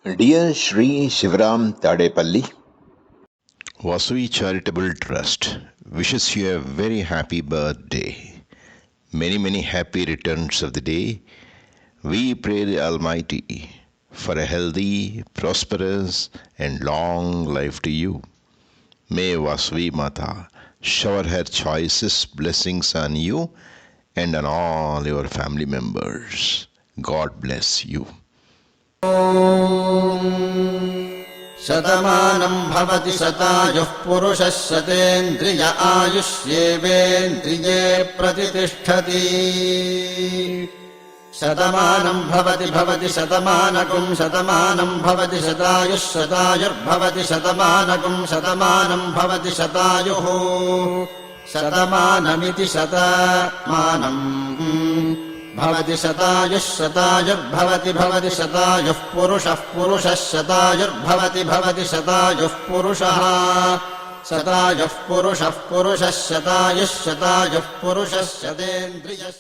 Dear Sri Shivaram Tadepalli, Vasavi Charitable Trust wishes you a very happy birthday. Many happy returns of the day. We pray the Almighty for a healthy, prosperous, and long life to you. May Vasavi Mata shower her choicest blessings on you and on all your family members. God bless you. शतमानं भवति शतायुः पुरुषः शतेन्द्रिय आयुष्येवेन्द्रिये प्रतिष्ठति शतमानं भवति शतमानकं शतमानं भवति शतायुः शतायुर्भवति शतमानकं शतमानं भवति शतायुः शतमानमिति शतमानम् भवति शतायुः शतायुर्भवति शतायुः पुरुषः शतायुर्भवति शतायुः पुरुषः शतायुः पुरुषः शतायुः पुरुषः शतेन्द्रियः